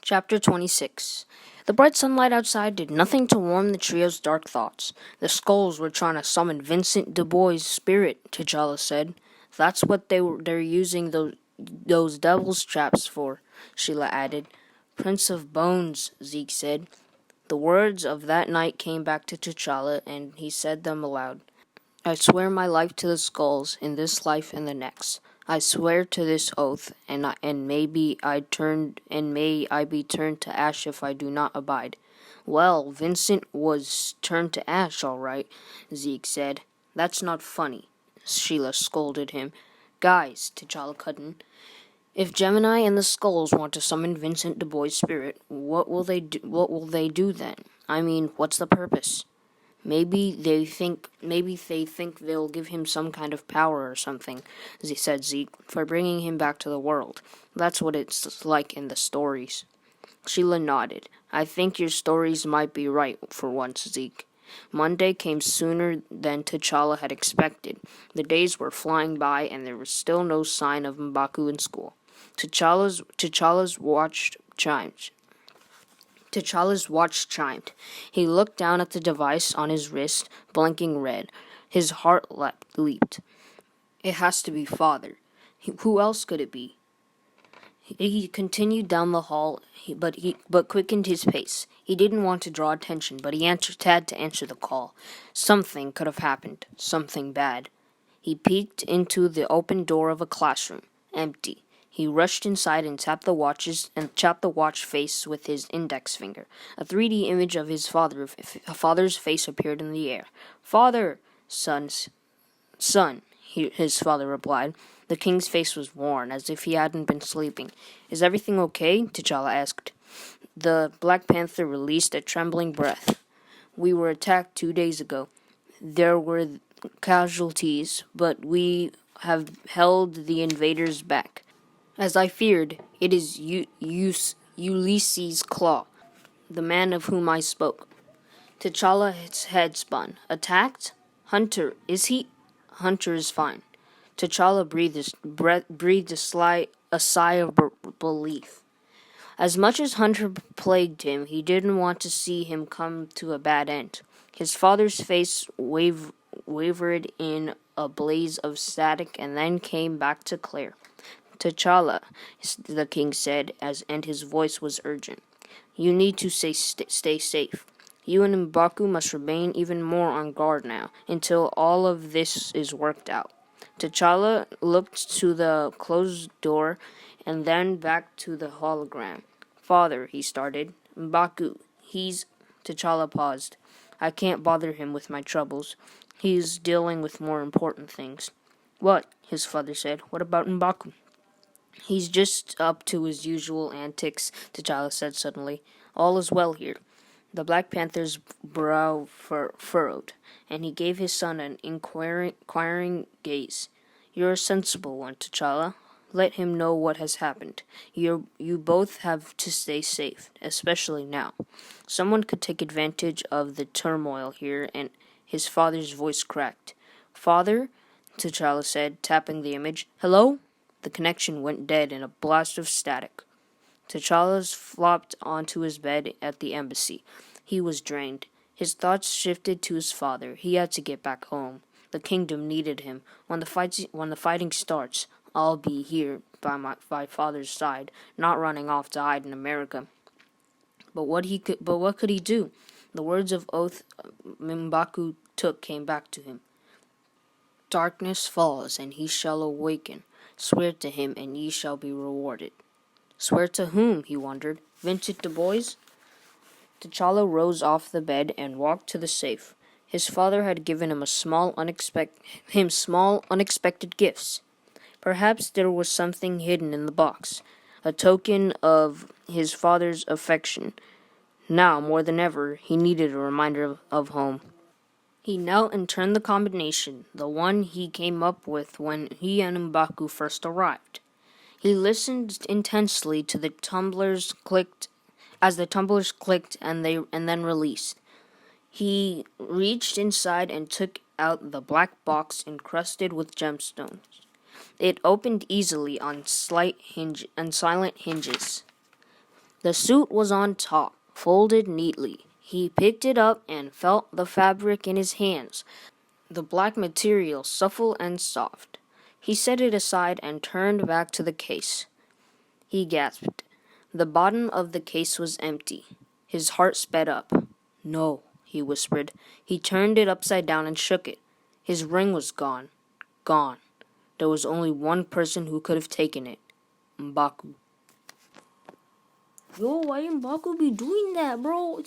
Chapter 26. The bright sunlight outside did nothing to warm the trio's dark thoughts. The skulls were trying to summon Vincent Du Bois' spirit, T'Challa said. That's what they're using those devil's traps for, Sheila added. Prince of Bones, Zeke said. The words of that night came back to T'Challa, and he said them aloud. I swear my life to the skulls, in this life and the next. I swear to this oath, and may I be turned to ash if I do not abide. Well, Vincent was turned to ash, all right, Zeke said. That's not funny, Sheila scolded him. Guys, T'Challa cut in. If Gemini and the Skulls want to summon Vincent Du Bois' spirit, what will they do then? I mean, what's the purpose? Maybe they think they'll give him some kind of power or something, said Zeke, for bringing him back to the world. That's what it's like in the stories. Sheila nodded. I think your stories might be right for once, Zeke. Monday came sooner than T'Challa had expected. The days were flying by, and there was still no sign of M'Baku in school. T'Challa's watch chimed. He looked down at the device on his wrist, blinking red. His heart leaped. It has to be Father. Who else could it be? He continued down the hall, but quickened his pace. He didn't want to draw attention, but he had to answer the call. Something could have happened. Something bad. He peeked into the open door of a classroom. Empty. He rushed inside and tapped the watch face with his index finger. A 3D image of his father's face appeared in the air. Father, son, his father replied. The king's face was worn, as if he hadn't been sleeping. Is everything okay? T'Challa asked. The Black Panther released a trembling breath. We were attacked 2 days ago. There were casualties, but we have held the invaders back. As I feared, it is Ulysses Claw, the man of whom I spoke. T'Challa's head spun. Attacked? Hunter, is he? Hunter is fine. T'Challa breathed a sigh of relief. As much as Hunter plagued him, he didn't want to see him come to a bad end. His father's face wavered in a blaze of static and then came back to clear. T'Challa, the king said, and his voice was urgent. You need to stay safe. You and M'Baku must remain even more on guard now, until all of this is worked out. T'Challa looked to the closed door and then back to the hologram. Father, he started. M'Baku, T'Challa paused. I can't bother him with my troubles. He's dealing with more important things. What? His father said. What about M'Baku? He's just up to his usual antics, T'Challa said suddenly. All is well here. The Black Panther's brow furrowed, and he gave his son an inquiring gaze. You're a sensible one, T'Challa. Let him know what has happened. You both have to stay safe, especially now. Someone could take advantage of the turmoil here, and his father's voice cracked. Father, T'Challa said, tapping the image. Hello? The connection went dead in a blast of static. T'Challa flopped onto his bed at the embassy. He was drained. His thoughts shifted to his father. He had to get back home. The kingdom needed him. When the fighting starts, I'll be here by my father's side, not running off to hide in America. But what could he do? The words of oath M'Baku took came back to him. Darkness falls, and he shall awaken. Swear to him, and ye shall be rewarded. Swear to whom? He wondered. Vincent Du Bois? T'Challa rose off the bed and walked to the safe. His father had given him small, unexpected gifts. Perhaps there was something hidden in the box, a token of his father's affection. Now, more than ever, he needed a reminder of home. He knelt and turned the combination, the one he came up with when he and M'Baku first arrived. He listened intensely to the tumblers clicked and then released. He reached inside and took out the black box encrusted with gemstones. It opened easily on silent hinges. The suit was on top, folded neatly. He picked it up and felt the fabric in his hands, the black material supple and soft. He set it aside and turned back to the case. He gasped. The bottom of the case was empty. His heart sped up. No, he whispered. He turned it upside down and shook it. His ring was gone. Gone. There was only one person who could have taken it. M'Baku. Yo, why M'Baku be doing that, bro?